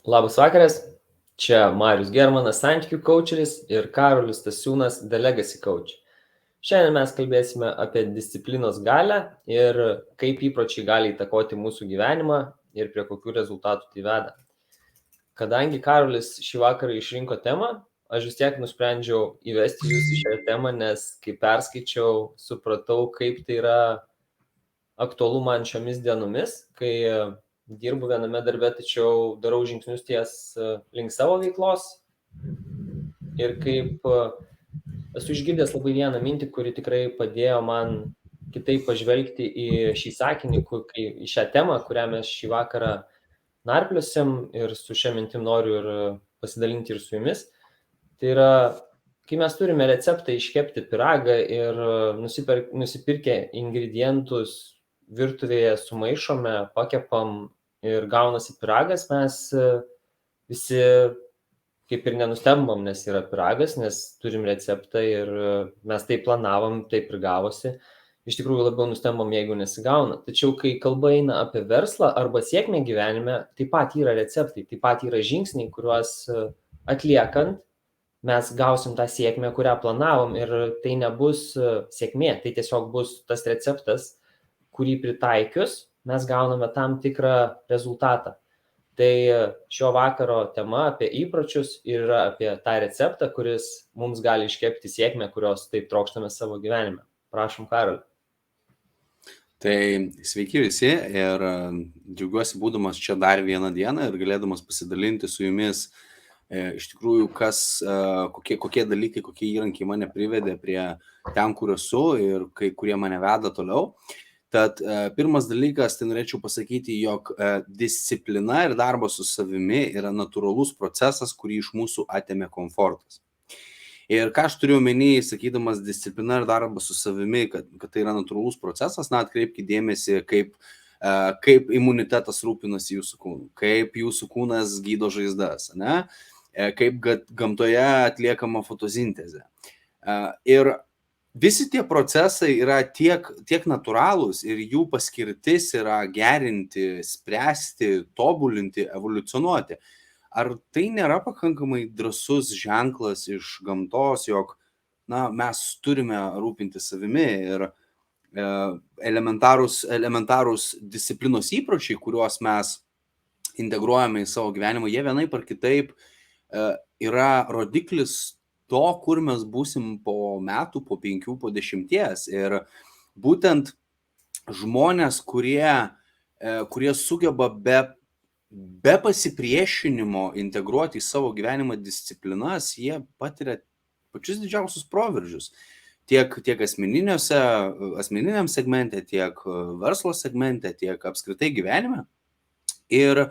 Labas vakaras, čia Marius Germanas, santykių coacheris ir Karolis Stasiūnas, The Legacy Coach. Šiandien mes kalbėsime apie disciplinos galią ir kaip įpročiai gali įtakoti mūsų gyvenimą ir prie kokių rezultatų tai veda. Kadangi Karolis šį vakarą išrinko temą, aš vis tiek nusprendžiau įvesti jūs į šią temą, nes kai perskaičiau, supratau, kaip tai yra aktualu man šiomis dienomis, kai dirbu viename darbe, tačiau darau žingsnius link savo veiklos. Ir kaip esu išgirdęs labai vieną mintį, kuri tikrai padėjo man kitaip pažvelgti į šį sakinį, į šią temą, kurią mes šį vakarą narpliosim, ir su šia mintim noriu ir pasidalinti ir su jumis. Tai yra, kai mes turime receptą iškepti pyragą ir nusipirkę ingredientus virtuvėje sumaišome, pakepam ir gaunasi pyragas, mes visi kaip ir nenustembam, nes yra pyragas, nes turim receptą ir mes tai planavom, taip ir gavosi. Iš tikrųjų labiau nustembam, jeigu nesigauna. Tačiau kai kalba eina apie verslą arba sėkmę gyvenime, taip pat yra receptai, taip pat yra žingsniai, kuriuos atliekant mes gausim tą sėkmę, kurią planavom, ir tai nebus sėkmė, tai tiesiog bus tas receptas, kurį pritaikius mes gauname tam tikrą rezultatą. Tai šio vakaro tema apie įpročius ir yra apie tą receptą, kuris mums gali iškepti sėkmę, kurios taip trokštame savo gyvenime. Prašom, Karoli. Tai sveiki visi ir džiaugiuosi būdamas čia dar vieną dieną ir galėdamas pasidalinti su jumis iš tikrųjų, kokie dalykai, kokie įrankiai mane privedė prie ten, kur esu ir kurie mane veda toliau. Tad pirmas dalykas, tai norėčiau pasakyti, jog disciplina ir darbas su savimi yra natūralus procesas, kurį iš mūsų atėmė komfortas. Ir ką aš turiu omeny, sakydamas disciplina ir darbas su savimi, kad tai yra natūralus procesas, atkreipkite dėmesį, kaip imunitetas rūpinasi jūsų kūnu, kaip jūsų kūnas gydo žaizdas, ne? Kaip gamtoje atliekama fotosintezė. Ir visi tie procesai yra tiek natūralūs ir jų paskirtis yra gerinti, spręsti, tobulinti, evoliucionuoti. Ar tai nėra pakankamai drąsus ženklas iš gamtos, jog mes turime rūpinti savimi ir elementarūs disciplinos įpročiai, kuriuos mes integruojame į savo gyvenimą, jie vienaip ar kitaip yra rodiklis to, kur mes būsim po metų, po 5, po 10. Ir būtent žmonės, kurie sugeba be pasipriešinimo integruoti į savo gyvenimą disciplinas, jie patiria pačius didžiausius proveržius. Tiek asmeniniam segmente, tiek verslo segmente, tiek apskritai gyvenime. Ir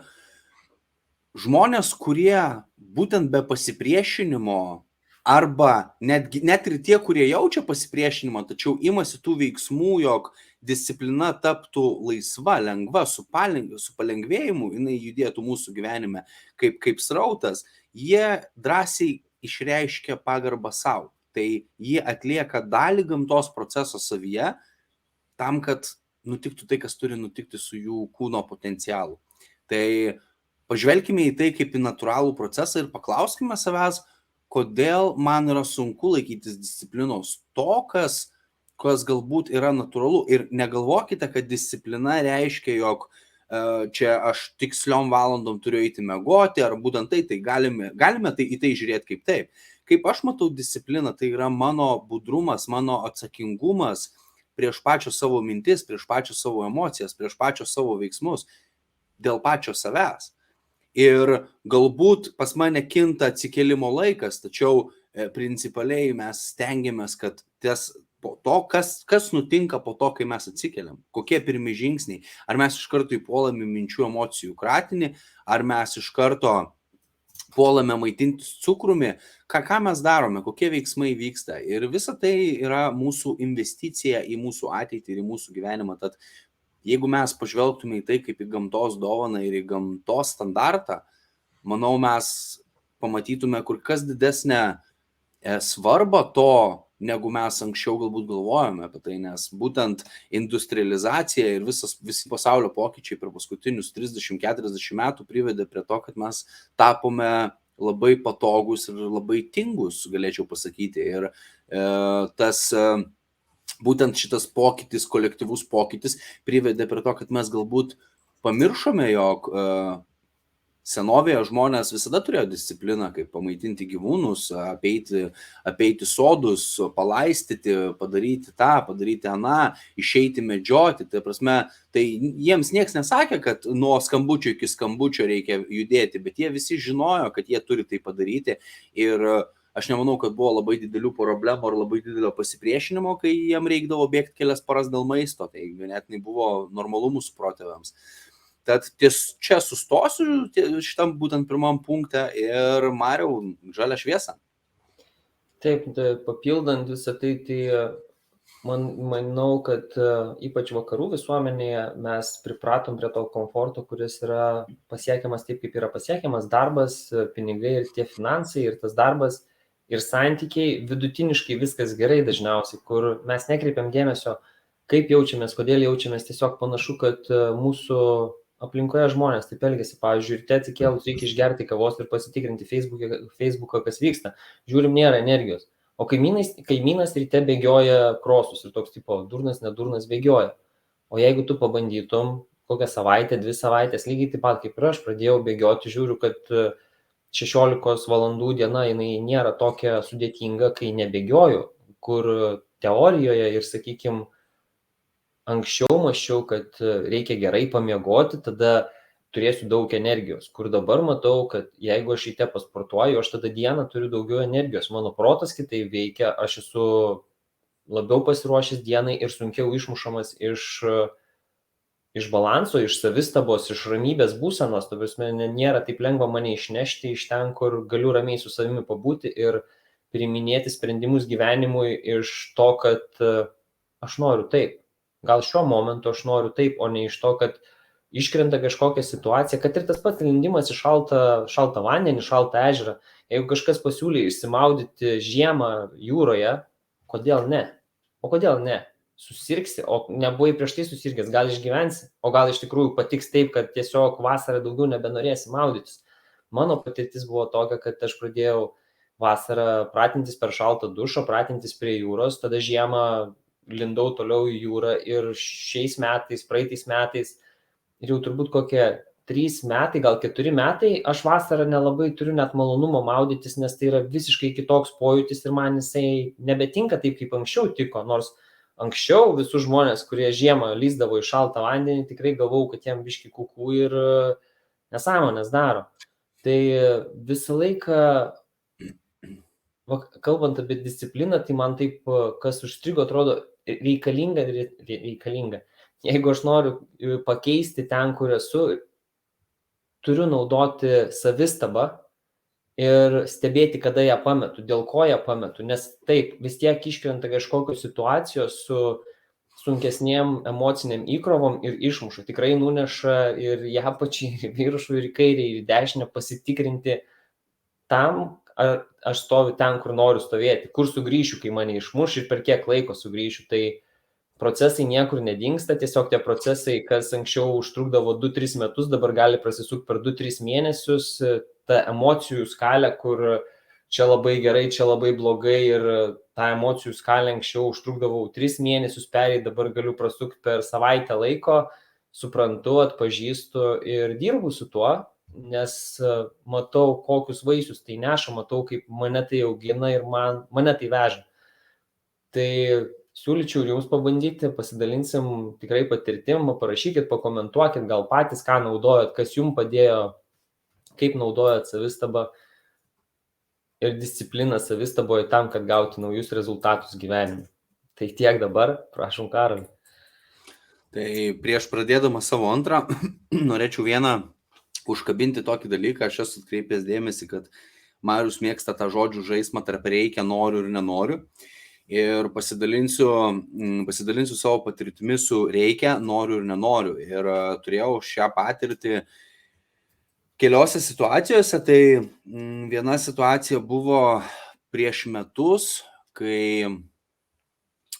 žmonės, kurie būtent be pasipriešinimo arba net ir tie, kurie jaučia pasipriešinimą, tačiau imasi tų veiksmų, jog disciplina taptų laisva, lengva, su palengvėjimu, jinai judėtų mūsų gyvenime kaip srautas, jie drąsiai išreiškia pagarbą savo. Tai jie atlieka dalį gamtos proceso savyje tam, kad nutiktų tai, kas turi nutikti su jų kūno potencialu. Tai pažvelkime į tai kaip į natūralų procesą ir paklauskime savęs, kodėl man yra sunku laikytis disciplinos to, kas galbūt yra natūralu. Ir negalvokite, kad disciplina reiškia, jog čia aš tiksliom valandom turiu eiti miegoti, ar būtent tai galime į tai žiūrėti kaip taip. Kaip aš matau discipliną, tai yra mano budrumas, mano atsakingumas prieš pačio savo mintis, prieš pačio savo emocijas, prieš pačio savo veiksmus, dėl pačio savęs. Ir galbūt pas mane kinta atsikėlimo laikas, tačiau principaliai mes stengiamės, kad kas nutinka po to, kai mes atsikeliam, kokie pirmi žingsniai, ar mes iš karto įpuolame minčių emocijų kratinį, ar mes iš karto puolame maitintis cukrumi, ką mes darome, kokie veiksmai vyksta. Ir visa tai yra mūsų investicija į mūsų ateitį ir į mūsų gyvenimą. Tad jeigu mes pažvelgtume į tai kaip į gamtos dovaną ir į gamtos standartą, manau, mes pamatytume kur kas didesnę svarbą to negu mes anksčiau galbūt galvojame apie tai, nes būtent industrializacija ir visi pasaulio pokyčiai per paskutinius 30-40 metų privedė prie to, kad mes tapome labai patogus ir labai tingus, galėčiau pasakyti. Ir būtent šitas pokytis, kolektyvus pokytis privedė prie to, kad mes galbūt pamiršome, jog senovėje žmonės visada turėjo discipliną, kaip pamaitinti gyvūnus, apeiti sodus, palaistyti, padaryti tą, padaryti aną, išeiti medžioti. Tai prasme, tai jiems nieks nesakė, kad nuo skambučio iki skambučio reikia judėti, bet jie visi žinojo, kad jie turi tai padaryti. Ir aš nemanau, kad buvo labai didelių problemų ar labai didelio pasipriešinimo, kai jiem reikdavo bėgti kelias paras dėl maisto. Tai ganėtinai buvo normalu mūsų protėviams. Tad čia sustosiu šitam būtent pirmam punktą ir Mariau, žalia šviesa. Taip, papildant visą tai, manau, kad ypač vakarų visuomenėje mes pripratom prie to komforto, kuris yra pasiekiamas taip, kaip yra pasiekiamas darbas, pinigai ir tie finansai ir tas darbas ir santykiai, vidutiniškai viskas gerai dažniausiai, kur mes nekreipiam dėmesio, kaip jaučiamės, kodėl jaučiamės, tiesiog panašu, kad mūsų aplinkoje žmonės taip elgiasi. Pavyzdžiui, ryte atsikėlus reikia išgerti kavos ir pasitikrinti Facebooką, kas vyksta. Žiūrim, nėra energijos. O kaimynas ryte bėgioja krosus ir toks tipo durnas, nedurnas bėgioja. O jeigu tu pabandytum kokią savaitę, 2 savaitės, lygiai taip pat kaip ir aš pradėjau bėgioti, žiūriu, kad 16 valandų diena jinai nėra tokia sudėtinga, kai nebėgioju, kur teorijoje ir, sakykime, anksčiau mačiau, kad reikia gerai pamiegoti, tada turėsiu daug energijos, kur dabar matau, kad jeigu aš ryte pasportuoju, aš tada dieną turiu daugiau energijos, mano protas kitaip veikia, aš esu labiau pasiruošęs dienai ir sunkiau išmušamas iš balanso, iš savistabos, iš ramybės būsenos, ta prasme, nėra taip lengva mane išnešti iš ten, kur galiu ramiai su savimi pabūti ir priiminėti sprendimus gyvenimui iš to, kad aš noriu taip. Gal šiuo momentu aš noriu taip, o ne iš to, kad iškrenta kažkokia situacija, kad ir tas pats lindimas į šaltą vandenį, šaltą ežerą. Jeigu kažkas pasiūlė išsimaudyti žiemą jūroje, kodėl ne? O kodėl ne? Susirgsi, o nebuvai prieš tai susirgęs, gal išgyvensi, o gal iš tikrųjų patiks taip, kad tiesiog vasarą daugiau nebenorėsi maudytis. Mano patirtis buvo tokia, kad aš pradėjau vasarą pratintis per šaltą dušą, pratintis prie jūros, tada žiemą lindau toliau į jūrą ir šiais metais, praeitais metais, ir jau turbūt kokie 3 metai, gal 4 metai, aš vasarą nelabai turiu net malonumo maudytis, nes tai yra visiškai kitoks pojūtis ir man jisai nebetinka taip, kaip anksčiau tiko, nors anksčiau visus žmonės, kurie žiemą lyzdavo į šaltą vandenį, tikrai galvau, kad jiem biški kukų ir nesąmonės daro. Tai visą laiką, kalbant apie discipliną, tai man taip, kas užstrigo, atrodo reikalinga. Jeigu aš noriu pakeisti ten, kur esu, turiu naudoti savistabą ir stebėti, kada ją pametu, dėl ko ją pametu, nes taip, vis tiek iškrenta kažkokios situacijos su sunkesniem emociniam įkrovom ir išmuša, tikrai nuneša ir į apačią, ir į viršų, ir į kairę, ir į dešinę pasitikrinti tam, ar aš stoviu ten, kur noriu stovėti, kur sugrįšiu, kai mane išmuš ir per kiek laiko sugrįšiu. Tai procesai niekur nedingsta, tiesiog tie procesai, kas anksčiau užtrukdavo 2-3 metus, dabar gali prasisukti per 2-3 mėnesius, ta emocijų skalė, kur čia labai gerai, čia labai blogai ir tą emocijų skalę anksčiau užtrukdavau 3 mėnesius perėjai, dabar galiu prasukti per savaitę laiko, suprantu, atpažįstu ir dirbu su tuo, nes matau, kokius vaisius tai neša, matau, kaip mane tai augina ir mane tai veža. Tai siūlyčiau ir jums pabandyti, pasidalinsim tikrai patirtim, parašykit, pakomentuokit, gal patys ką naudojat, kas jums padėjo, kaip naudojat savistabą ir discipliną savistaboje tam, kad gauti naujus rezultatus gyvenime. Tai tiek dabar, prašom, Karoli. Tai prieš pradėdama savo antrą, norėčiau vieną užkabinti tokį dalyką, aš esu atkreipęs dėmesį, kad Marius mėgsta tą žodžių žaismą tarp reikia, noriu ir nenoriu. Ir pasidalinsiu savo patirtimi su reikia, noriu ir nenoriu. Ir turėjau šią patirtį keliose situacijose. Tai viena situacija buvo prieš metus, kai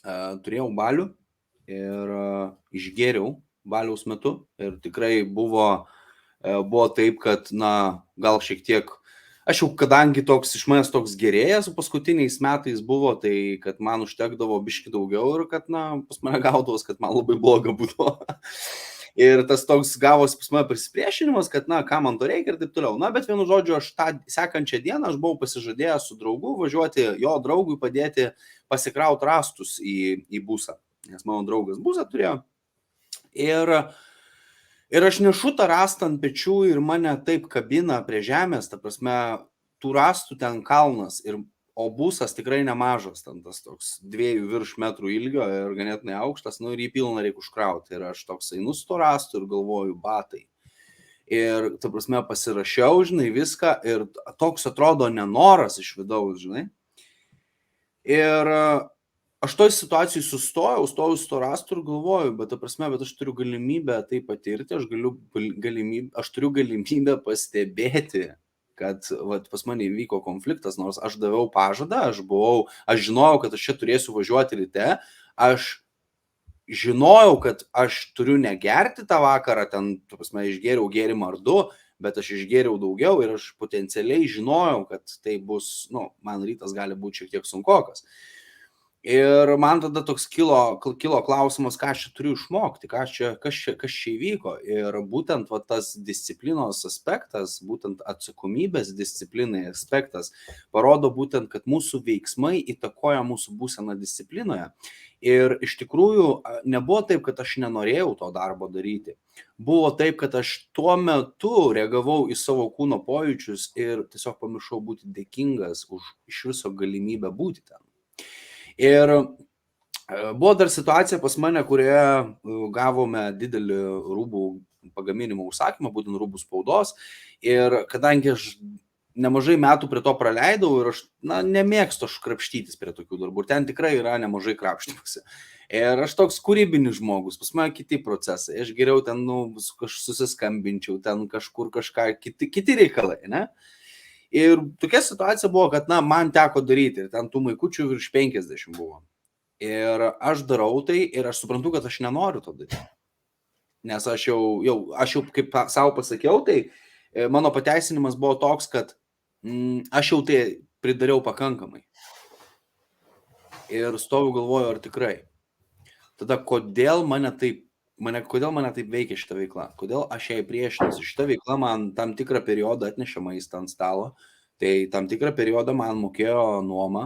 turėjau balių ir išgėriau baliaus metu ir tikrai buvo taip, kad, gal šiek tiek, aš jau kadangi iš manęs toks gerėjas paskutiniais metais buvo, tai kad man užtekdavo biški daugiau ir kad, pas mane gaudavos, kad man labai bloga būdavo. Ir tas toks gavosi pas mane prisipriešinimas, kad, ką man to reikia ir taip toliau. Bet vienu žodžiu, aš tą sekančią dieną aš buvau pasižadėjęs su draugu važiuoti jo draugui padėti pasikrauti rąstus į busą, nes mano draugas busą turėjo. Ir aš nešu tą rąstą ant pečių ir mane taip kabina prie žemės, ta prasme, tų rąstų ten kalnas, o busas tikrai nemažas, ten tas toks 2 virš metrų ilgio ir ganėtinai aukštas, ir jį pilną reikia užkrauti. Ir aš toks einu su to rąstu ir galvoju, batai. Ir, ta prasme, pasirašiau, žinai, viską ir toks atrodo nenoras iš vidaus, žinai. Ir aš toj situacijai stojau su to rąstu ir galvoju, bet, ta prasme, bet aš turiu galimybę tai patirti, aš turiu galimybę pastebėti, kad pas mane įvyko konfliktas, nors aš daviau pažadą, aš žinojau, kad aš čia turėsiu važiuoti ryte, aš žinojau, kad aš turiu negerti tą vakarą, ten, ta prasme, išgėriau gėrimą ar 2, bet aš išgėriau daugiau ir aš potencialiai žinojau, kad tai bus, man rytas gali būti šiek tiek sunkokas. Ir man tada toks kilo klausimas, ką aš čia turiu išmokti, kas čia įvyko. Ir būtent tas disciplinos aspektas, būtent atsakomybės disciplinai aspektas parodo būtent, kad mūsų veiksmai įtakoja mūsų būseną disciplinoje. Ir iš tikrųjų nebuvo taip, kad aš nenorėjau to darbo daryti. Buvo taip, kad aš tuo metu reagavau į savo kūno pojūčius ir tiesiog pamiršau būti dėkingas už iš viso galimybę būti ten. Ir buvo dar situacija pas mane, kurioje gavome didelį rūbų pagaminimo užsakymą, būtent rūbų spaudos. Ir kadangi aš nemažai metų prie to praleidau ir aš nemėgstu krapštytis prie tokių darbų. Ir ten tikrai yra nemažai krapštymuose. Ir aš toks kūrybinis žmogus, pas mane kiti procesai. Aš geriau ten susiskambinčiau, ten kažkur kažką, kiti reikalai, ne? Ir tokia situacija buvo, kad, man teko daryti ir ten tų maikučių virš 50 buvo. Ir aš darau tai ir aš suprantu, kad aš nenoriu to daryti. Nes aš jau kaip savo pasakiau, tai mano pateisinimas buvo toks, kad aš jau tai pridariau pakankamai. Ir stoviu galvoju, ar tikrai. Tada kodėl mane taip veikia šitą veiklą? Kodėl aš jai priešinuosi? Šitą veiklą man tam tikrą periodą atnešė maistą ant stalo, tai tam tikrą periodą man mokėjo nuomą,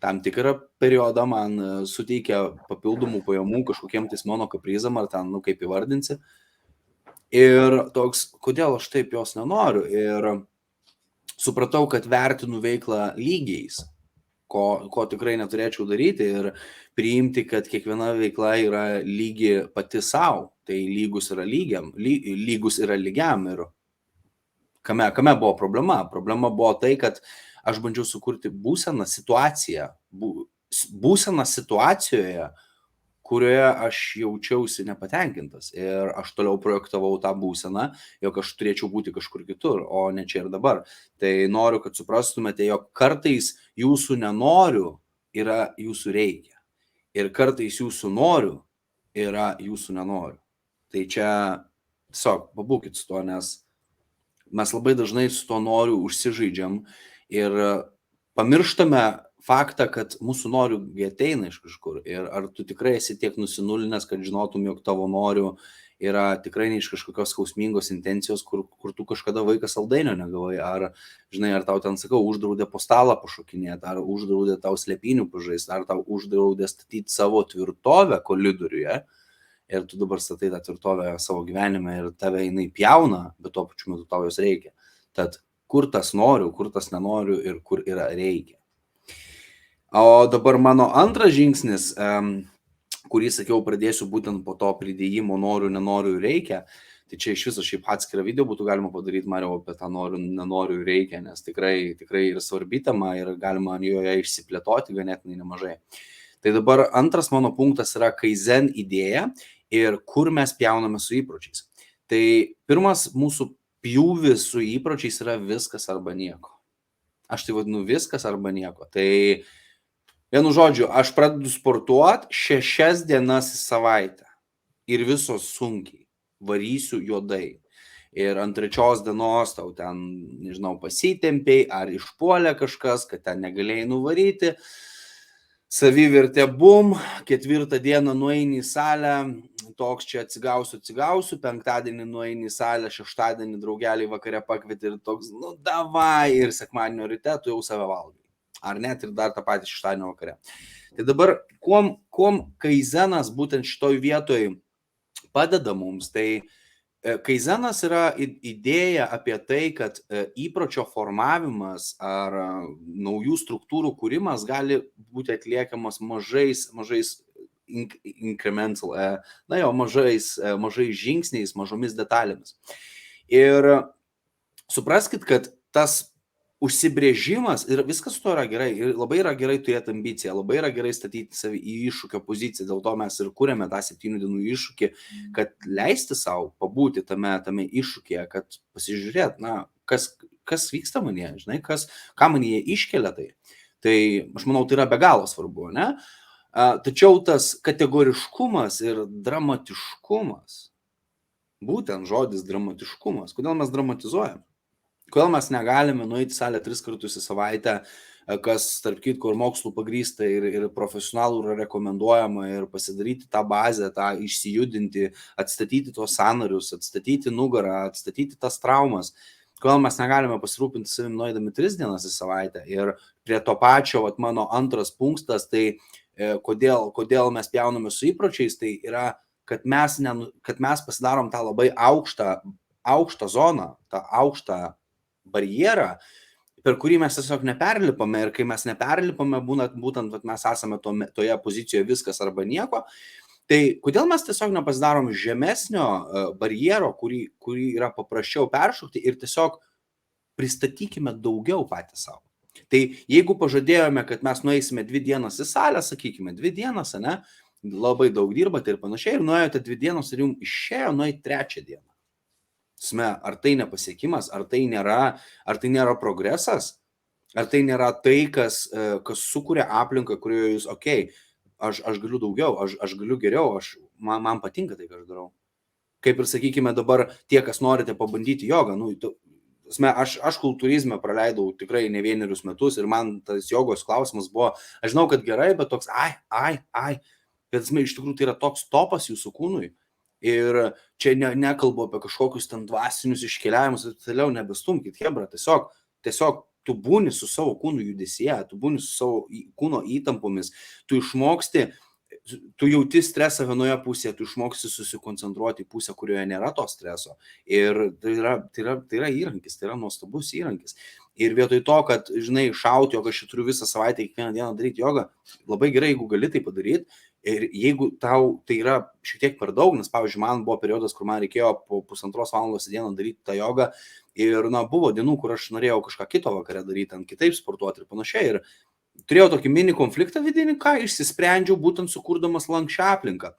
tam tikrą periodą man suteikė papildomų pajamų kažkokiem tais mano kaprizam ar ten, kaip įvardinsi. Ir toks, kodėl aš taip jos nenoriu? Ir supratau, kad vertinu veiklą lygiais, ko tikrai neturėčiau daryti ir priimti, kad kiekviena veikla yra lygi pati savo, tai lygus yra lygiam. Ir kame buvo problema? Problema buvo tai, kad aš bandžiau sukurti būseną situacijoje, kurioje aš jaučiausi nepatenkintas. Ir aš toliau projektavau tą būseną, jog aš turėčiau būti kažkur kitur, o ne čia ir dabar. Tai noriu, kad suprastumėte, jog kartais jūsų nenoriu yra jūsų reikia. Ir kartais jūsų noriu yra jūsų nenoriu. Tai čia tiesiog pabūkit su to, nes mes labai dažnai su to noriu užsižaidžiam ir pamirštame faktą, kad mūsų norių ateina iš kažkur. Ir ar tu tikrai esi tiek nusinulinęs, kad žinotum, jog tavo norių yra tikrai ne iš kažkokios skausmingos intencijos, kur tu kažkada vaikas saldainio negavai, ar, žinai, ar tau ten, sakau, uždraudė po stalą pašokinėti, ar uždraudė tau slėpinių pažaisti, ar tau uždraudė statyti savo tvirtovę koridoriuje, ir tu dabar statai tą tvirtovę savo gyvenime ir tave jinai pjauna, bet tuo pačiu metu tau jos reikia. Tad kur tas noriu, kur tas nenoriu ir kur yra reikia. O dabar mano antras žingsnis, kurį sakiau, pradėsiu būtent po to pridėjimo noriu, nenoriu, reikia. Tai čia iš viso šiaip atskirą video būtų galima padaryti, Mariau, apie tą noriu, nenoriu, reikia, nes tikrai yra svarbi tema ir galima joje išsiplėtoti ganėtinai nemažai. Tai dabar antras mano punktas yra kaizen idėja ir kur mes pjauname su įpročiais. Tai pirmas mūsų pjūvis su įpročiais yra viskas arba nieko. Aš tai vadinu viskas arba nieko. Tai Vienu žodžiu, aš pradedu sportuoti 6 dienas į savaitę ir visos sunkiai, varysiu juodai. Ir ant 3 dienos tau ten, nežinau, pasitempiai ar išpuolė kažkas, kad ten negalėjai nuvaryti. Savivertė bum, 4 dieną nueini į salę, toks čia atsigausiu, 5 nueini į salę, 6 draugeliai vakare pakvieti ir toks, nu davai, ir sekmadienio ryte tu jau save valgai. Ar net ir dar tą patį 6 vakare. Tai dabar, kuom kaizenas būtent šitoj vietoj padeda mums, tai kaizenas yra idėja apie tai, kad įpročio formavimas ar naujų struktūrų kūrimas gali būti atliekamas mažais incremental, mažais žingsniais, mažomis detalėmis. Ir supraskit, kad tas užsibrėžimas ir viskas su to yra gerai, ir labai yra gerai turėti ambiciją, labai yra gerai statyti savį į iššūkio poziciją, dėl to mes ir kūrėme tą 7 dienų iššūkį, kad leisti savo pabūti tame iššūkyje, kad pasižiūrėt, kas vyksta manyje, žinai, ką manyje iškelia tai. Tai aš manau, tai yra be galo svarbu, ne? Tačiau tas kategoriškumas ir dramatiškumas, būtent žodis dramatiškumas, kodėl mes dramatizuojam? Kodėl mes negalime nueiti į salę 3 kartus į savaitę, kas, tarp kitko, ir mokslų pagrįsta, ir profesionalų yra rekomenduojama, ir pasidaryti tą bazę, tą išsijudinti, atstatyti tuos sąnarius, atstatyti nugarą, atstatyti tas traumas. Kodėl mes negalime pasirūpinti savim nueidami 3 dienas į savaitę? Ir prie to pačio, mano antras punktas, tai kodėl mes pjauname su įpročiais, tai yra, kad mes pasidarom tą labai aukštą zoną, tą aukštą barjerą, per kurį mes tiesiog neperlipame, ir kai mes neperlipame, būtent mes esame toje pozicijoje viskas arba nieko, tai kodėl mes tiesiog nepasidarom žemesnio barjero, kurį yra paprasčiau peršokti, ir tiesiog pristatykime daugiau patys savo. Tai jeigu pažadėjome, kad mes nueisime 2 dienas į salę, sakykime, 2 dienas, ne, labai daug dirbate ir panašiai, ir nuėjote 2 dienos ir jums išėjo nueiti 3 dieną. Ar tai nepasiekimas, ar tai nėra progresas, ar tai nėra tai, kas sukuria aplinką, kurioje jūs, aš galiu daugiau, aš galiu geriau, man patinka tai, ką aš darau. Kaip ir sakykime dabar, tie, kas norite pabandyti jogą, aš kultūrizme praleidau tikrai ne 1 metus, ir man tas jogos klausimas buvo, aš žinau, kad gerai, bet toks, bet iš tikrųjų tai yra toks topas jūsų kūnui. Ir čia nekalbu apie kažkokius ten dvasinius iškeliavimus ir toliau, nebestumkit, hebra, tiesiog tu būni su savo kūno judesėje, tu būni su savo kūno įtampomis, tu išmoksti, tu jauti stresą vienoje pusėje, tu išmoksti susikoncentruoti į pusę, kurioje nėra to streso. Ir tai yra įrankis, tai yra nuostabus įrankis. Ir vietoj to, kad, žinai, šauti, jog aš turiu visą savaitę kiekvieną dieną daryti jogą, labai gerai, jeigu gali tai padaryti. Ir jeigu tau tai yra šiek tiek per daug, nes, pavyzdžiui, man buvo periodas, kur man reikėjo po 1,5 valandos į dieną daryti tą jogą, ir, buvo dienų, kur aš norėjau kažką kito vakare daryti, kitaip sportuoti ir panašiai. Ir turėjau tokį mini konfliktą vidinį, ką išsisprendžiau būtent sukurdamas lanksčią aplinką,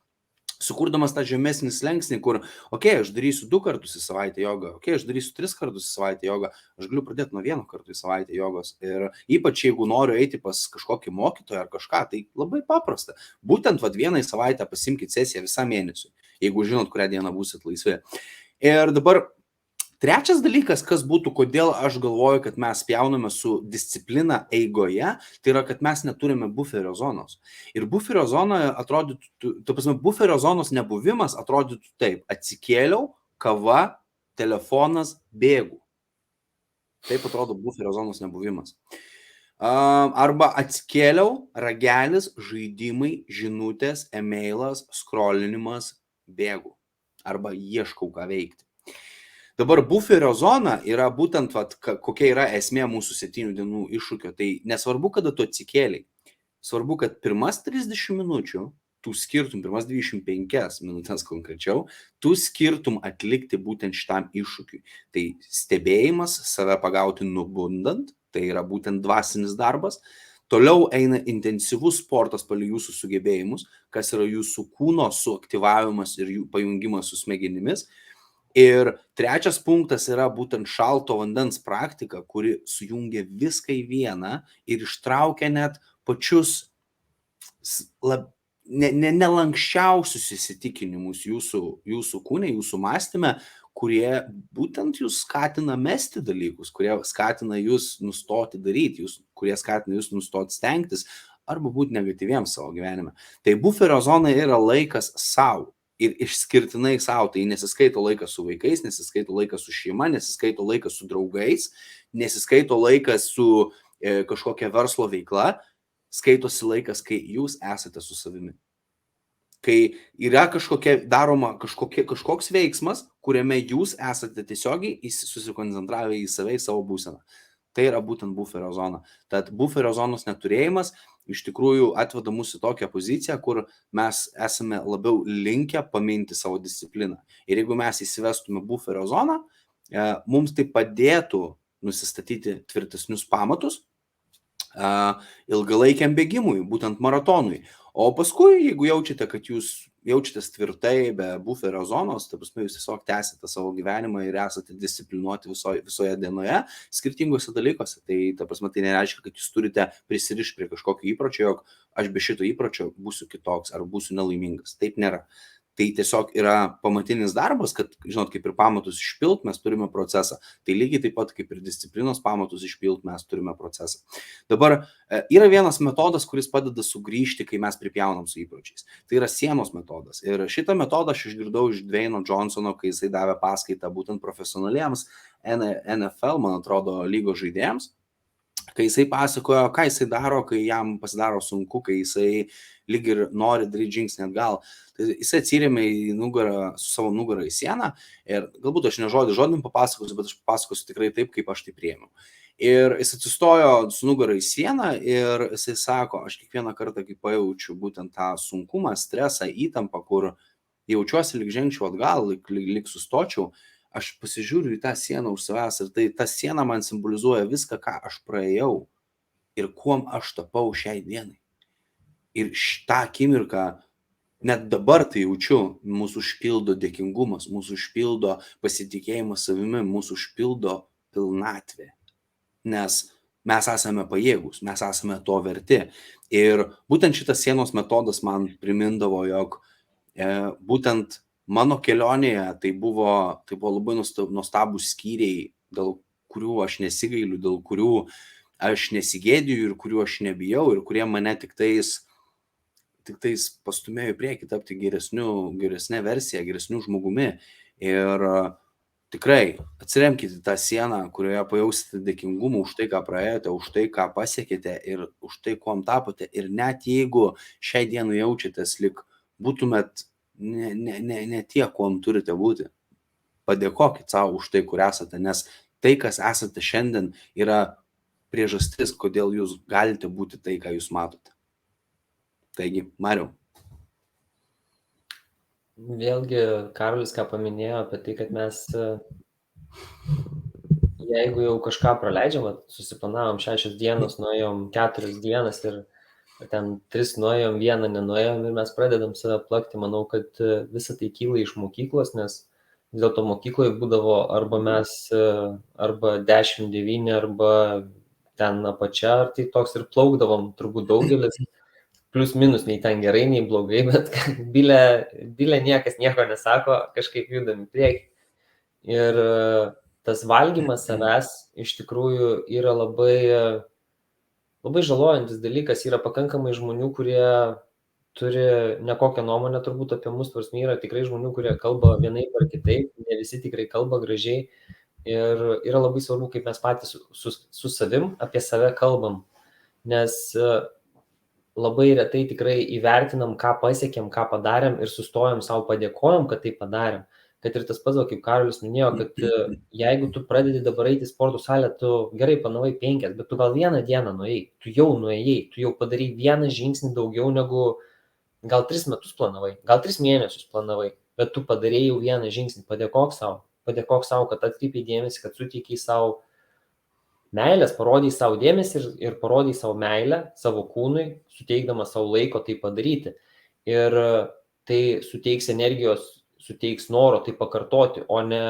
sukurdamas tą žemesnį slengsnį, kur, aš darysiu 2 kartus į savaitę jogą, aš darysiu 3 kartus į savaitę jogą, aš galiu pradėti nuo 1 karto į savaitę jogos. Ir ypač jeigu noriu eiti pas kažkokį mokytoją ar kažką, tai labai paprasta. Būtent 1 savaitę pasimkit sesiją visam mėnesiui, jeigu žinot, kurią dieną būsit laisvi. Ir dabar trečias dalykas, kas būtų, kodėl aš galvoju, kad mes pjauname su disciplina eigoje, tai yra, kad mes neturime buferio zonos. Ir buferio zonoje atrodytų, buferio zonos nebuvimas atrodytų taip: atsikėliau, kava, telefonas, bėgu. Taip atrodo buferio zonos nebuvimas. Arba atsikėliau, ragelis, žaidimai, žinutės, emailas, scrollinimas, bėgu. Arba ieškau ką veikti. Dabar buferio zona yra būtent, kokia yra esmė mūsų 7 dienų iššūkio. Tai nesvarbu, kada tu atsikėliai. Svarbu, kad pirmas 30 minučių, tu skirtum, pirmas 25 minutės konkrečiau, tu skirtum atlikti būtent šitam iššūkiui. Tai stebėjimas, save pagauti nubundant, tai yra būtent dvasinis darbas. Toliau eina intensyvus sportas palei jūsų sugebėjimus, kas yra jūsų kūno suaktyvavimas ir jų pajungimas su smegenimis. Ir trečias punktas yra būtent šalto vandens praktika, kuri sujungia viską į vieną ir ištraukia net pačius nelankščiausius įsitikinimus jūsų kūne, jūsų mąstyme, kurie būtent jūs skatina mesti dalykus, kurie skatina jūs nustoti daryti, kurie skatina jūs nustoti stengtis arba būti negatyviems savo gyvenime. Tai buferio zona yra laikas savo ir išskirtinai savo. Tai nesiskaito laikas su vaikais, nesiskaito laikas su šeima, nesiskaito laikas su draugais, nesiskaito laikas su kažkokia verslo veikla, skaitosi laikas, kai jūs esate su savimi. Kai yra daroma kažkoks veiksmas, kuriame jūs esate tiesiogiai susikoncentravę į save, į savo būseną. Tai yra būtent buferio zona. Tad buferio zonos neturėjimas iš tikrųjų atveda mus į tokią poziciją, kur mes esame labiau linkę paminti savo discipliną. Ir jeigu mes įsivestume buferio zoną, mums tai padėtų nusistatyti tvirtesnius pamatus ilgalaikiam bėgimui, būtent maratonui. O paskui, jeigu jaučiate, kad jūs jaučiatės tvirtai be buferio zonos, ta prasme, jūs tiesiog tęsite savo gyvenimą ir esate disciplinuoti visoje dienoje skirtingose dalykuose. Tai ta prasme, tai nereiškia, kad jūs turite prisirišti prie kažkokio įpročio, jog aš be šito įpročio būsiu kitoks ar būsiu nelaimingas. Taip nėra. Tai tiesiog yra pamatinis darbas, kad, žinot, kaip ir pamatus išpilt, mes turime procesą. Tai lygiai taip pat kaip ir disciplinos pamatus išpilt, mes turime procesą. Dabar yra vienas metodas, kuris padeda sugrįžti, kai mes pripjaunam su įpročiais. Tai yra sienos metodas. Ir šitą metodą aš išgirdau iš Dwayno Johnsono, kai jisai davė paskaitą būtent profesionaliems NFL, man atrodo, lygos žaidėjams. Kai jisai pasakojo, ką jisai daro, kai jam pasidaro sunku, kai jisai lyg ir nori daryti žingsnį atgal. Tai jisai atsirėmė su savo nugarą į sieną ir galbūt aš ne žodin papasakosiu, bet aš papasakosiu tikrai taip, kaip aš tai priėmiau. Ir jis atsistojo su nugarą į sieną ir jisai sako, aš kiekvieną kartą, kai pajaučiu būtent tą sunkumą, stresą, įtampą, kur jaučiuosi lyg žengčiau atgal, lyg sustočiau, aš pasižiūriu į tą sieną už savęs ir tai ta siena man simbolizuoja viską, ką aš praėjau ir kuom aš tapau šiai dienai. Ir šitą akimirką, net dabar tai jaučiu, mūsų užpildo dėkingumas, mūsų užpildo pasitikėjimas savimi, mūsų užpildo pilnatvė. Nes mes esame pajėgus, mes esame to verti. Ir būtent šitas sienos metodas man primindavo, jog būtent mano kelionėje tai buvo labai nuostabūs skyriai, dėl kurių aš nesigailiu, dėl kurių aš nesigėdiju ir kurių aš nebijau ir kurie mane tik tais pastumėjo į priekį tapti geresnė versija, geresniu žmogumi. Ir tikrai atsiremkite tą sieną, kurioje pajausite dėkingumą už tai, ką praėjote, už tai, ką pasiekėte ir už tai, kuom tapote. Ir net jeigu šiai dienai jaučiatės, lyg būtumėt ne tie, kuom turite būti, padėkokit savo už tai, kur esate, nes tai, kas esate šiandien, yra priežastis, kodėl jūs galite būti tai, ką jūs matote. Taigi, Mariau. Vėlgi, Karolis ką paminėjo apie tai, kad mes, jeigu jau kažką praleidžiam, susiplanavom 6 dienos, nuėjom 4 dienas ir ten 3 nuėjom, 1 nenuėjom ir mes pradedam save plakti, manau, kad visa tai kyla iš mokyklos, nes vis dėlto mokykloje būdavo arba mes, arba 10-9, arba ten apačia, ar tai toks ir plaukdavom, turbūt daugelis. Plius minus, nei ten gerai, nei blogai, bet bilė niekas nieko nesako, kažkaip judam į priekį. Ir tas valgymas savęs iš tikrųjų yra labai žalojantis dalykas. Yra pakankamai žmonių, kurie turi nekokią nuomonę turbūt apie mus, nors yra tikrai žmonių, kurie kalba vienaip ar kitaip, ne visi tikrai kalba gražiai. Ir yra labai svarbu, kaip mes patys su savim apie save kalbam, nes labai retai tikrai įvertinam, ką pasiekėm, ką padarėm ir sustojom savo, padėkojom, kad tai padarėm. Kad ir tas pats, kaip Karolis minėjo, kad jeigu tu pradedi dabar eiti į sporto salę, tu gerai planavai 5, bet tu gal 1 dieną nuėjai, tu jau nuėjai, tu jau padarai 1 žingsnį daugiau negu gal 3 metus planavai, gal 3 mėnesius planavai, bet tu padarei jau 1 žingsnį, padėkok savo, kad atkreipiai dėmesį, kad suteikiai savo meilės, parodai savo dėmesį ir parodai savo meilę savo kūnui, suteikdamas savo laiko tai padaryti. Ir tai suteiks energijos, suteiks noro tai pakartoti, o ne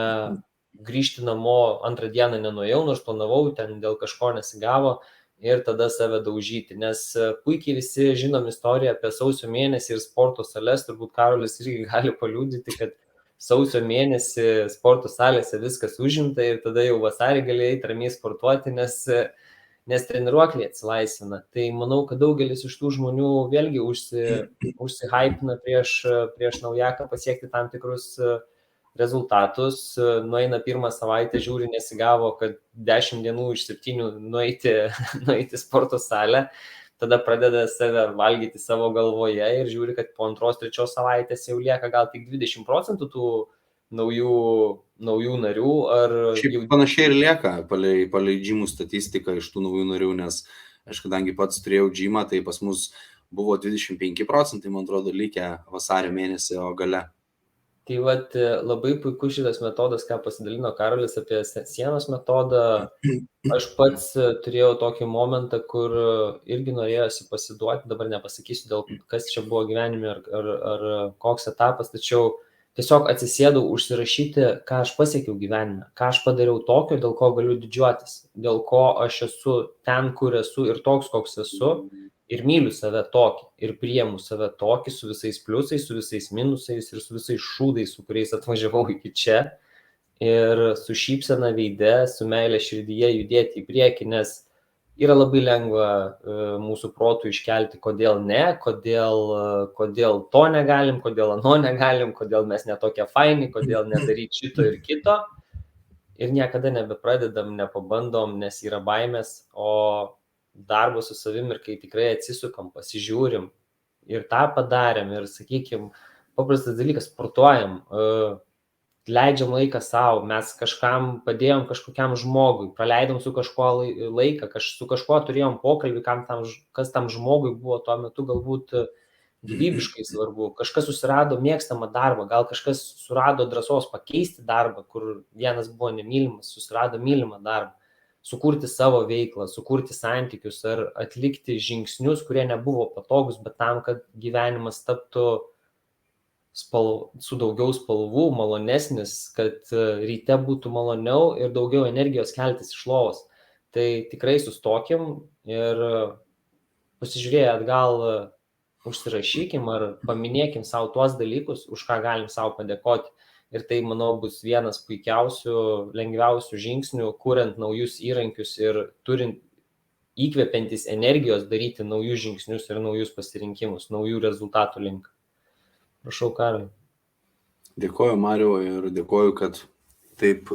grįžti namo 2 dieną nenuėjau, nors planavau, ten dėl kažko nesigavo ir tada save daužyti, nes puikiai visi žinom istoriją apie sausio mėnesį ir sporto sales, turbūt Karolis irgi gali paliudyti, kad sausio mėnesį sporto salėse viskas užimta ir tada jau vasarį gali eiti ramiai sportuoti, nes treniruokliai atsilaisvina. Tai manau, kad daugelis iš tų žmonių vėlgi užsihypina prieš naujaką pasiekti tam tikrus rezultatus, nueina pirmą savaitę, žiūri, nesigavo, kad 10 dienų iš 7 nueiti sporto salę, tada pradeda save valgyti savo galvoje ir žiūri, kad po 2-3 savaitės jau lieka gal tik 20% tų naujų narių. Šiaip panašiai ir lieka palei džimų statistiką iš tų naujų narių, nes aš kadangi pats turėjau džimą, tai pas mus buvo 25%, man atrodo, likę vasario mėnesį gale. Tai vat labai puikus šitas metodas, ką pasidalino Karolis apie sienos metodą. Aš pats turėjau tokį momentą, kur irgi norėjosi pasiduoti, dabar nepasakysiu, dėl kas čia buvo gyvenime ar koks etapas, tačiau tiesiog atsisėdau užsirašyti, ką aš pasiekiau gyvenime, ką aš padariau tokio, dėl ko galiu didžiuotis, dėl ko aš esu ten, kur esu ir toks, koks esu. Ir myliu save tokį, ir priemu save tokį su visais pliusais, su visais minusais ir su visais šūdais, su kuriais atvažiavau iki čia. Ir su šypsena veide, su meilė širdyje judėti į priekį, nes yra labai lengva mūsų protų iškelti, kodėl ne, kodėl to negalim, kodėl ano negalim, kodėl mes netokie faini, kodėl nedaryti šito ir kito. Ir niekada nebepradedam, nepabandom, nes yra baimės, o darbo su savim ir kai tikrai atsisukam, pasižiūrim ir tą padarėm ir, sakykime, paprastas dalykas, sportuojam, leidžiam laiką savo, mes kažkam padėjom kažkokiam žmogui, praleidom su kažkuo laiką, su kažkuo turėjom pokalbį, kas tam žmogui buvo tuo metu galbūt gyvybiškai svarbu, kažkas susirado mėgstamą darbą, gal kažkas surado drąsos pakeisti darbą, kur vienas buvo nemylimas, susirado mylimą darbą, sukurti savo veiklą, sukurti santykius ar atlikti žingsnius, kurie nebuvo patogus, bet tam, kad gyvenimas taptų su daugiau spalvų, malonesnis, kad ryte būtų maloniau ir daugiau energijos keltis iš lovos. Tai tikrai sustokim ir pasižiūrėję atgal užsirašykim ar paminėkim savo tuos dalykus, už ką galim savo padėkoti. Ir tai, manau, bus vienas puikiausių, lengviausių žingsnių, kuriant naujus įrankius ir turint įkvepiantis energijos daryti naujus žingsnius ir naujus pasirinkimus, naujų rezultatų link. Prašau, Karoli. Dėkoju, Mariau, ir dėkoju, kad taip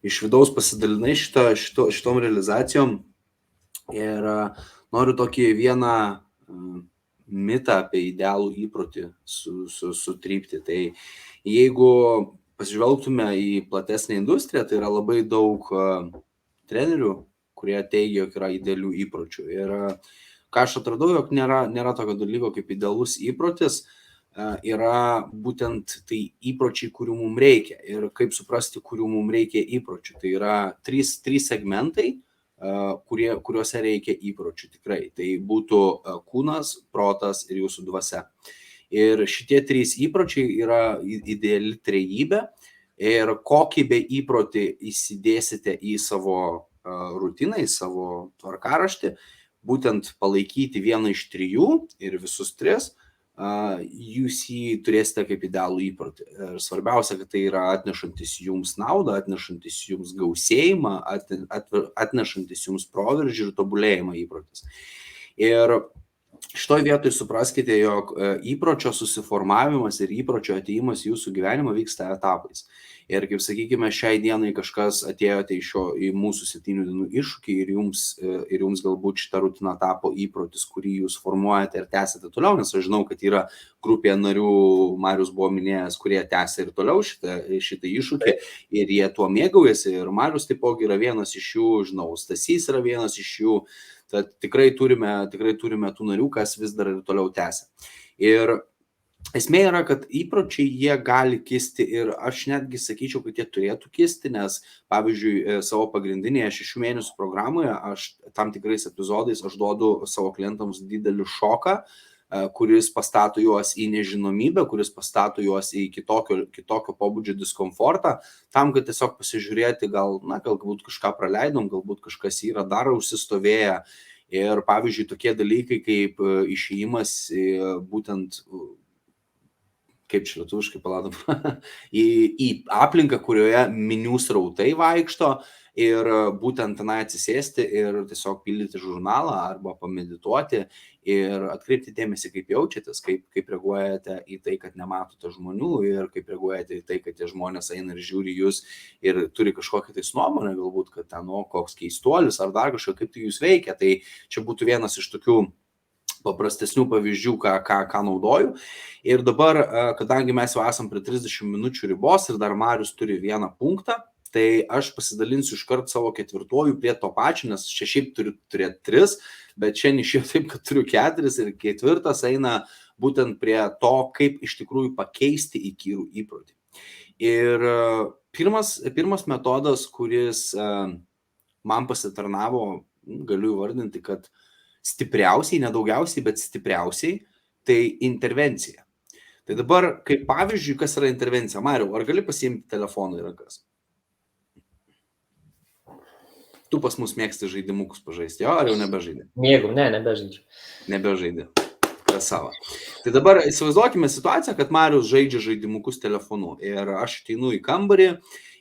iš vidaus pasidalinai šitom realizacijom. Ir noriu tokį vieną mitą apie idealų įprotį sutrypti. Tai jeigu pasižvelgtume į platesnę industriją, tai yra labai daug trenerių, kurie teigia, jog yra idealių įpročių. Ir ką aš atradau, jog nėra tokio dalyko kaip idealus įprotis, yra būtent tai įpročiai, kurių mums reikia. Ir kaip suprasti, kurių mums reikia įpročių. Tai yra trys segmentai, kuriuose reikia įpročių tikrai. Tai būtų kūnas, protas ir jūsų dvasia. Ir šitie 3 įpročiai yra ideali trejybė. Ir kokį be įprotį įsidėsite į savo rutiną, į savo tvarkaraštį, būtent palaikyti vieną iš 3 ir visus 3, jūs jį turėsite kaip idealų įprotį. Ir svarbiausia, kad tai yra atnešantis jums naudą, atnešantis jums gausėjimą, atnešantis jums proveržį ir tobulėjimą įprotis. Ir šitoj vietoj supraskite, jog įpročio susiformavimas ir įpročio atėjimas į jūsų gyvenimą vyksta etapais. Ir kaip sakykime, šiai dienai kažkas atėjote į mūsų 7 dienų iššūkį ir jums galbūt šitą rutiną tapo įprotis, kurį jūs formuojate ir tęsite toliau, nes aš žinau, kad yra grupė narių, Marius buvo minėjęs, kurie tęsia ir toliau šitą iššūkį ir jie tuo mėgaujasi. Ir Marius taipogi yra vienas iš jų, žinau, Stasys yra vienas iš jų. Tad tikrai turime tų narių, kas vis dar ir toliau tęsia. Ir esmė yra, kad įpročiai jie gali kisti ir aš netgi sakyčiau, kad jie turėtų kisti, nes pavyzdžiui, savo pagrindinėje 6 mėnesių programoje aš tam tikrais epizodais aš duodu savo klientams didelį šoką, kuris pastato juos į nežinomybę, kuris pastato juos į kitokio pobūdžio diskomfortą, tam, kad tiesiog pasižiūrėti, galbūt kažką praleidom, galbūt kažkas yra dar užsistovėję. Ir pavyzdžiui, tokie dalykai kaip išėjimas būtent, kaip čia lietuviškai palaidom, į aplinką, kurioje minių srautai vaikšto, ir būtent tenai atsisėsti ir tiesiog pildyti žurnalą arba pamedituoti ir atkreipti dėmesį, kaip jaučiatės, kaip reaguojate į tai, kad nematote žmonių, ir kaip reaguojate į tai, kad tie žmonės eina ir žiūri jūs ir turi kažkokią tai nuomonę, galbūt, kad ten, koks keistuolis ar dar kažko, kaip tai jūs veikia. Tai čia būtų vienas iš tokių paprastesnių pavyzdžių, ką naudoju. Ir dabar, kadangi mes jau esam prie 30 minučių ribos ir dar Marius turi vieną punktą, tai aš pasidalinsiu iškart savo ketvirtuoju prie to pačio, nes čia šiaip turiu turėti 3, bet šiandien išėjo taip, kad turiu 4 ir ketvirtas eina būtent prie to, kaip iš tikrųjų pakeisti įkyrų įprotį. Ir pirmas metodas, kuris man pasitarnavo, galiu įvardinti, kad stipriausiai, nedaugiausiai, bet stipriausiai, tai intervencija. Tai dabar, kaip pavyzdžiui, kas yra intervencija? Mariau, ar gali pasiimti telefoną į rankas? Tu pas mus mėgsti žaidimukus pažaisti, jo, ar jau nebežaidė? Mėgau, nebežaidžiu. Nebežaidė. Krasava. Tai dabar įsivaizduokime situaciją, kad Marius žaidžia žaidimukus telefonu ir aš ateinu į kambarį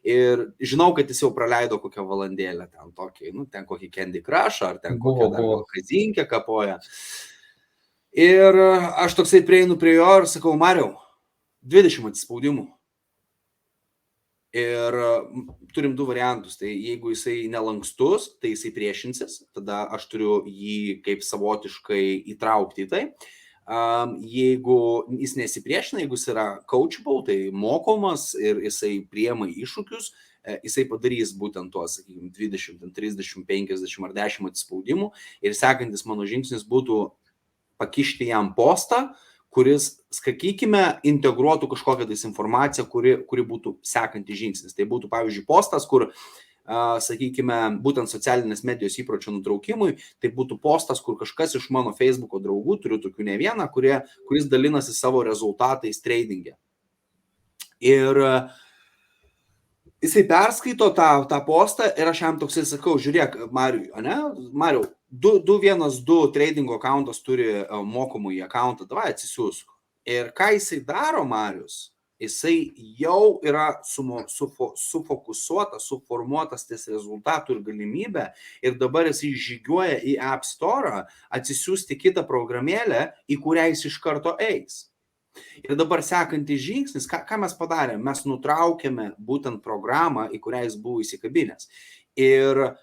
ir žinau, kad jis jau praleido kokią valandėlę ten tokį, ten kokį Candy Crush ar ten kokią kazinkę kapoja. Ir aš toksai prieinu prie jo ir sakau, Mariau, 20 atsispaudimų. Ir turim 2 variantus, tai jeigu jisai nelankstus, tai jisai priešinsis, tada aš turiu jį kaip savotiškai įtraukti į tai. Jeigu jis nesipriešina, jeigu jis yra coachable, tai mokomas ir jisai priema iššūkius, jisai padarys būtent tuos, sakykime, 20, 30, 50 ar 10 atsispaudimų ir sekantis mano žingsnis būtų pakišti jam postą, kuris, sakykime, integruotų kažkokią tais informaciją, kuri būtų sekantis žingsnis. Tai būtų, pavyzdžiui, postas, kur, sakykime, būtent socialinės medijos įpročio nutraukimui, tai būtų postas, kur kažkas iš mano Facebook'o draugų, turiu tokių ne vieną, kuris dalinasi savo rezultatais trading'e. Ir jisai perskaito tą postą ir aš jam toksai sakau, žiūrėk, Mariau, 212 tradingo accountas turi mokomųjį accountą, davai atsisiųsk. Ir ką jisai daro, Marius? Jisai jau yra sufokusuotas, suformuotas ties rezultatų ir galimybę ir dabar jisai žygiuoja į App Store atsisiųsti kitą programėlę, į kurią jis iš karto eis. Ir dabar sekantis žingsnis, ką mes padarėme? Mes nutraukėme būtent programą, į kurią jis buvo įsikabinęs. Ir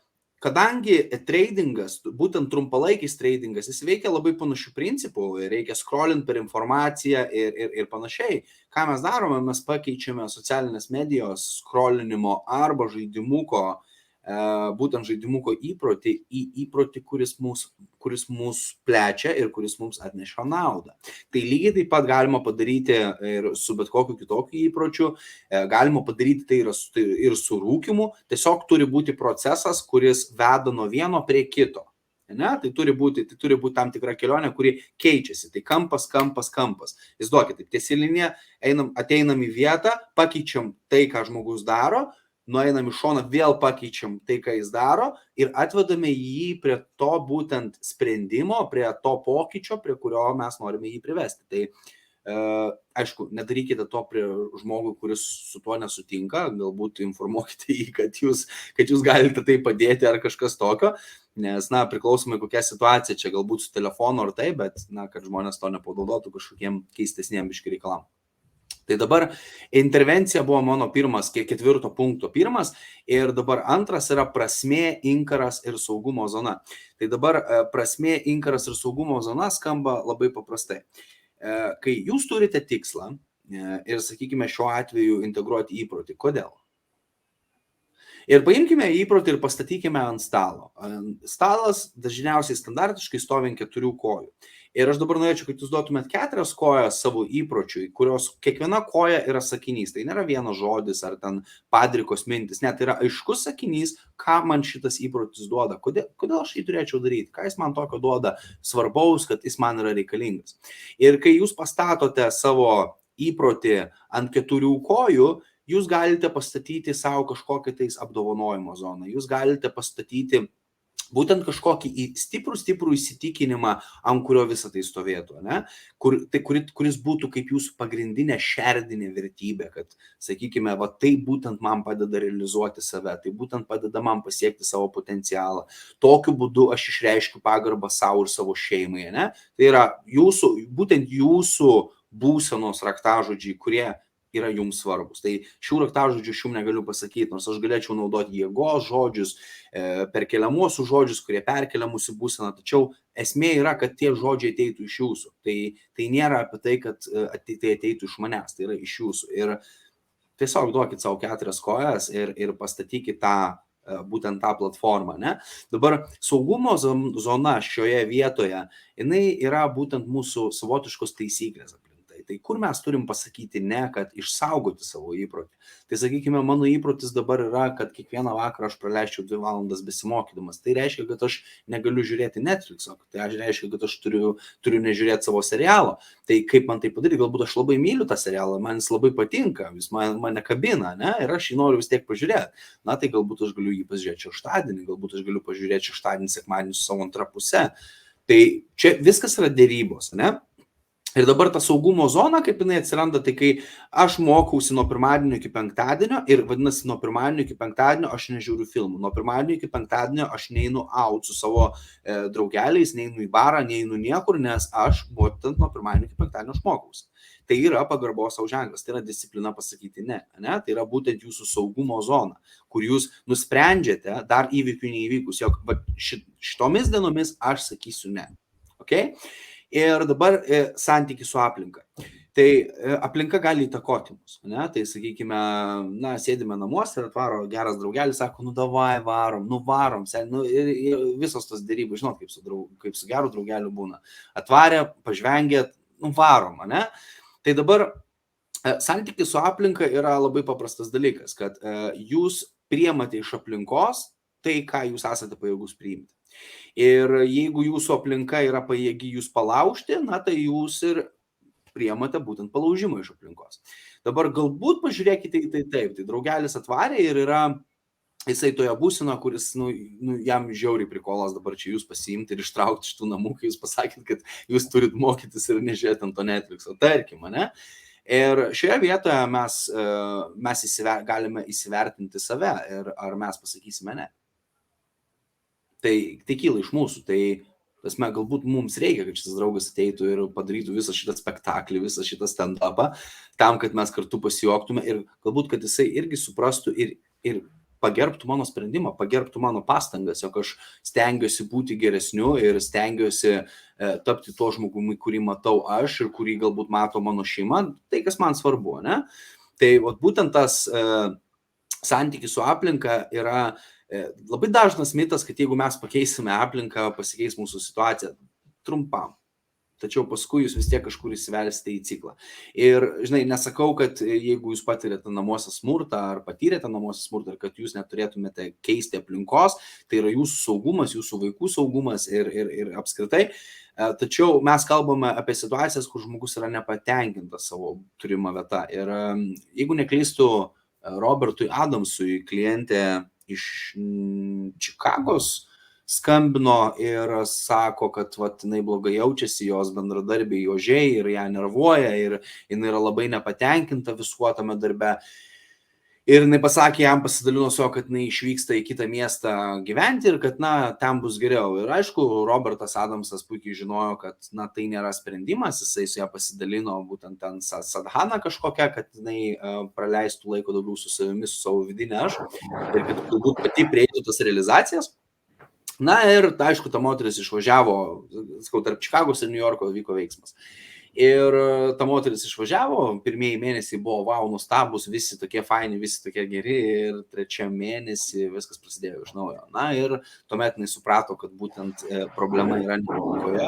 kadangi tradingas, būtent trumpalaikis tradingas, jis veikia labai panašių principų, reikia scrollinti per informaciją ir panašiai. Ką mes darome? Mes pakeičiame socialinės medijos scrollinimo arba žaidimuko, būtent žaidimuko įprotį į įprotį, kuris mus plečia ir kuris mums atneša naudą. Tai lygiai taip pat galima padaryti ir su bet kokiu kitokiu įpročiu, galima padaryti tai ir su rūkymu, tiesiog turi būti procesas, kuris veda nuo vieno prie kito. Tai turi būti tam tikra kelionė, kuri keičiasi, tai kampas. Įsivaizduokit, taip tiesi linija, ateinam į vietą, pakeičiam tai, ką žmogus daro, nueinam į šoną, vėl pakeičiam tai, ką jis daro ir atvedame jį prie to būtent sprendimo, prie to pokyčio, prie kurio mes norime jį privesti. Tai aišku, nedarykite to prie žmogų, kuris su tuo nesutinka, galbūt informuokite jį, kad jūs galite tai padėti ar kažkas tokio, nes, priklausomai kokia situacija, čia galbūt su telefonu ar tai, bet, kad žmonės to nepadaudotų kažkokiem keistesniem biškį reikalam. Tai dabar intervencija buvo mano ketvirto punkto pirmas ir dabar antras yra prasmė, inkaras ir saugumo zona. Tai dabar prasmė, inkaras ir saugumo zona skamba labai paprastai. Kai jūs turite tikslą ir, sakykime, šiuo atveju integruoti įprotį, kodėl? Ir paimkime įprotį ir pastatykime ant stalo. Stalas dažniausiai standartiškai stovi ant 4 kojų. Ir aš dabar norėčiau, kad jūs duotumėt 4 kojas savo įpročiui, kurios kiekviena koja yra sakinys. Tai nėra vienas žodis ar ten padrikos mintis, net yra aiškus sakinys, ką man šitas įprotis duoda, kodėl aš jį turėčiau daryti, ką jis man tokio duoda svarbaus, kad jis man yra reikalingas. Ir kai jūs pastatote savo įprotį ant 4 kojų, jūs galite pastatyti savo kažkokią tais apdovanojimo zoną, jūs galite pastatyti būtent kažkokį stiprų įsitikinimą, ant kurio visą tai stovėtų, ne? Kuris būtų kaip jūsų pagrindinė šerdinė vertybė, kad, sakykime, va, tai būtent man padeda realizuoti save, tai būtent padeda man pasiekti savo potencialą. Tokiu būdu aš išreiškiu pagarbą savo ir savo šeimai, ne? Tai yra būtent jūsų būsenos raktažodžiai, kurie yra jums svarbus. Tai šių raktažodžių aš jums negaliu pasakyti, nors aš galėčiau naudoti jėgos žodžius, perkeliamuosius žodžius, kurie perkelia mūsų būseną, tačiau esmė yra, kad tie žodžiai ateitų iš jūsų. Tai nėra apie tai, kad tai ateitų iš manęs, tai yra iš jūsų. Ir tiesiog duokit savo 4 kojas ir pastatykit būtent tą platformą, ne? Dabar saugumo zona šioje vietoje, jinai yra būtent mūsų savotiškos taisyklės. Tai kur mes turim pasakyti ne, kad išsaugoti savo įprotį. Tai sakykime, mano įprotis dabar yra, kad kiekvieną vakarą aš praleisčiau 2 valandas besimokydamas. Tai reiškia, kad aš negaliu žiūrėti Netflix'o. Tai reiškia, kad aš turiu nežiūrėti savo serialo. Tai kaip man tai padaryti? Galbūt aš labai myliu tą serialą, man jis labai patinka, jis mane kabina, ne? Ir aš jį noriu vis tiek pažiūrėti. Na, tai galbūt aš galiu jį pažiūrėti šeštadienį, galbūt aš galiu pažiūrėti šeštadienį, sekmadienį su savo antra puse. Tai čia viskas yra derybos, ne? Ir dabar ta saugumo zona, kaip jinai atsiranda, tai kai aš mokausi nuo pirmadienio iki penktadienio ir vadinasi, nuo pirmadienio iki penktadienio aš nežiūriu filmų, nuo pirmadienio iki penktadienio aš neinu out su savo draugeliais, neinu į barą, neinu niekur, nes aš būtent nuo pirmadienio iki penktadienio aš mokausi. Tai yra pagarbos savo ženklas, tai yra disciplina pasakyti ne? Tai yra būtent jūsų saugumo zona, kur jūs nusprendžiate dar įvykių neįvykus, jog šitomis dienomis aš sakysiu ne. Okay? Ir dabar santykis su aplinka. Tai aplinka gali įtakoti mus, ne? Tai sakykime, sėdime namuose ir atvaro geras draugelis, sako, davai, varom, ir visos tos dėrybos, žinot, kaip su geru draugeliu būna. Atvarė, pažvengėt, varom, ne? Tai dabar santykis su aplinka yra labai paprastas dalykas, kad jūs priimate iš aplinkos tai, ką jūs esate pajėgus priimti. Ir jeigu jūsų aplinka yra pajėgi jūs palaužti, tai jūs ir priimate būtent palaužimą iš aplinkos. Dabar galbūt pažiūrėkite į tai taip, tai draugelis atvarė ir yra jisai toje būsino, kuris jam žiauriai prikolas dabar čia jūs pasiimti ir ištraukti iš tų namų, kai jūs pasakėt, kad jūs turit mokytis ir nežiūrėti ant to Netflix'o, tarkim, ne? Ir šioje vietoje mes galime įsivertinti save ir ar mes pasakysime ne. Tai kyla iš mūsų, tai galbūt mums reikia, kad šitas draugas ateitų ir padarytų visą šitą spektaklį, visą šitą stand-upą, tam, kad mes kartu pasijuoktume ir galbūt, kad jisai irgi suprastų ir pagerbtų mano sprendimą, pagerbtų mano pastangas, jog aš stengiuosi būti geresniu ir stengiuosi tapti tuo žmogumi, kurį matau aš ir kurį galbūt mato mano šeima, tai kas man svarbu, ne? Tai būtent tas santykis su aplinka yra labai dažnas mitas, kad jeigu mes pakeisime aplinką, pasikeis mūsų situacija trumpam. Tačiau paskui jūs vis tiek kažkur įsivelsite į ciklą. Ir, žinai, nesakau, kad jeigu jūs patirėte namuose smurtą ar patyrėte namuose smurtą ir kad jūs neturėtumėte keisti aplinkos, tai yra jūsų saugumas, jūsų vaikų saugumas ir apskritai. Tačiau mes kalbame apie situacijas, kur žmogus yra nepatenkintas savo turima vieta. Ir jeigu neklystu, Robertui Adamsui klientė iš Čikagos skambino ir sako, kad jinai blogai jaučiasi, jos bendradarbiai jožiai ir ją nervuoja ir jinai yra labai nepatenkinta visuo tame darbe. Ir jinai pasakė, jam pasidalino su jo, kad jinai išvyksta į kitą miestą gyventi ir kad, ten bus geriau. Ir aišku, Robertas Adamsas puikiai žinojo, kad, tai nėra sprendimas, jisai su ją pasidalino būtent ten sadhana kažkokia, kad jinai praleistų laiko daugiau su savimi, su savo vidinė aš ir kad galbūt pati prieitų tas realizacijas. Ir, aišku, ta moteris išvažiavo, tarp Čikagos ir Niujorko vyko veiksmas. Ir ta moteris išvažiavo, pirmieji mėnesiai buvo wow, nustabus, visi tokie faini, visi tokie geri ir trečiam mėnesį viskas prasidėjo iš naujo. Na ir tuomet jinai suprato, kad būtent problema yra ne aplinkoje,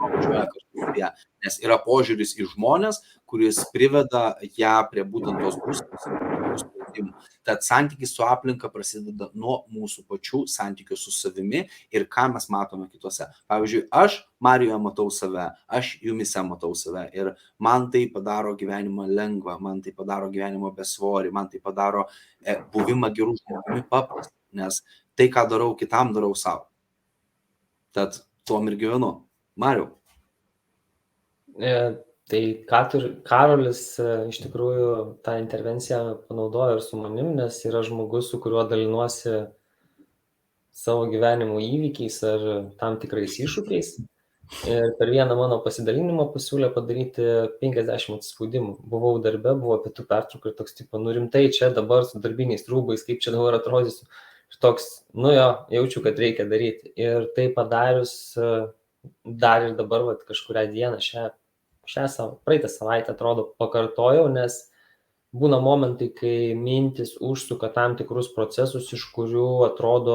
važiuoja kažkur su ją, nes yra požiūris į žmonės, kuris priveda ją prie būtent tos būsenos ir tokių sprendimų. Tad santykis su aplinka prasideda nuo mūsų pačių santykių su savimi ir ką mes matome kituose. Pavyzdžiui, aš Marijoje matau save, aš jumise matau save ir man tai padaro gyvenimą lengvą, man tai padaro gyvenimą besvorį, man tai padaro buvimą gerų žmogumi paprastą, nes tai, ką darau kitam, darau savo. Tad tuom ir gyvenu. Mariau. Tai Karolis iš tikrųjų tą intervenciją panaudojo ir su manim, nes yra žmogus, su kuriuo dalinuosi savo gyvenimo įvykiais ar tam tikrais iššūkiais. Ir per vieną mano pasidalinimą pasiūlė padaryti 50 atsispaudimų. Buvau darbe, buvo pietų pertrauka ir toks tipo, rimtai čia dabar su darbiniais rūbais, kaip čia dabar atrodysiu. Ir toks, jaučiu, kad reikia daryti. Ir tai padarius dar ir dabar kažkurią dieną praeitą savaitę, atrodo, pakartojau, nes būna momentai, kai mintis užsuka tam tikrus procesus, iš kurių atrodo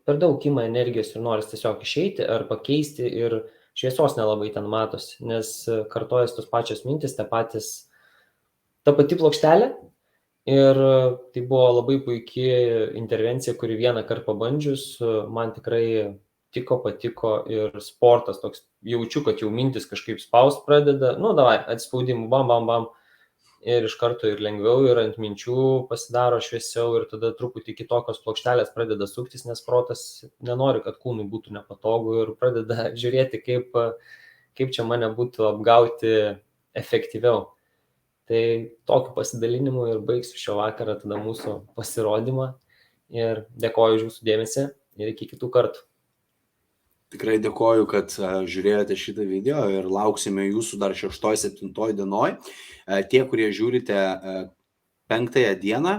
per daug ima energijos ir noris tiesiog išeiti ar pakeisti ir šviesos nelabai ten matosi, nes kartojas tos pačios mintis, ta pati plokštelė. Ir tai buvo labai puikiai intervencija, kuri vieną kartą pabandžius, man tikrai patiko ir sportas toks, jaučiu, kad jau mintis kažkaip spaust pradeda, davai, atsispaudimų, bam, ir iš karto ir lengviau, ir ant minčių pasidaro šviesiau, ir tada truputį kitokios plokštelės pradeda suktis, nes protas nenori, kad kūnui būtų nepatogu ir pradeda žiūrėti, kaip čia mane būtų apgauti efektyviau. Tai tokiu pasidalinimu ir baigsiu šio vakarą tada mūsų pasirodymą ir dėkoju už jūsų dėmesį ir iki kitų kartų. Tikrai dėkoju, kad žiūrėjote šitą video ir lauksime jūsų dar 6-7 dienoj. Tie, kurie žiūrite 5 dieną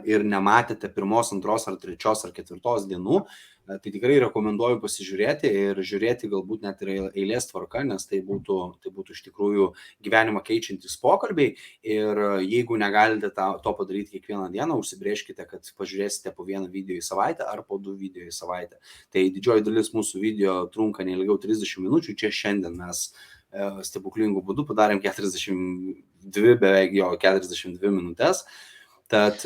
ir nematėte 1, 2 ar 3 ar 4 dienų, tai tikrai rekomenduoju pasižiūrėti ir žiūrėti galbūt net ir eilės tvarka, nes tai būtų iš tikrųjų gyvenimą keičiantis pokalbiai. Ir jeigu negalite to padaryti kiekvieną dieną, užsibrėžkite, kad pažiūrėsite po vieną video į savaitę ar po 2 video į savaitę. Tai didžioji dalis mūsų video trunka neilgiau 30 minučių. Čia šiandien mes stebuklingų būdų padarėm 42 minutės. Tad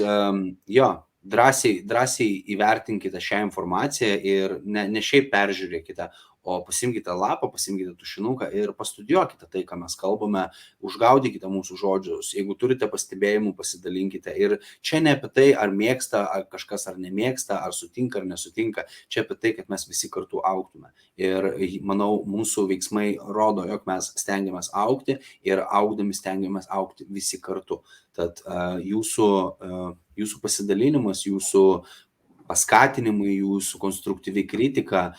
drąsiai įvertinkite šią informaciją ir ne šiaip peržiūrėkite, o pasimkite lapą, pasimkite tušinuką ir pastudijuokite tai, ką mes kalbame, užgaudykite mūsų žodžius. Jeigu turite pastebėjimų, pasidalinkite. Ir čia ne apie tai, ar mėgsta ar kažkas ar nemėgsta, ar sutinka ar nesutinka. Čia apie tai, kad mes visi kartu augtume. Ir manau, mūsų veiksmai rodo, jog mes stengiamės augti ir augdami stengiamės augti visi kartu. Tad jūsų pasidalinimas, jūsų paskatinimai, jūsų konstruktyvi kritika,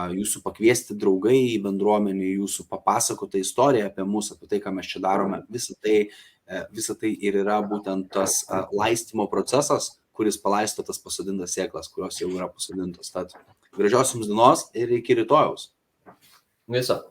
jūsų pakviesti draugai į bendruomenį, jūsų papasakota istorija apie mus, apie tai, ką mes čia darome, visa tai ir yra būtent tas laistymo procesas, kuris palaisto tas pasodintas sėklas, kurios jau yra pasodintos. Tad gražios jums dienos ir iki rytojaus. Viso.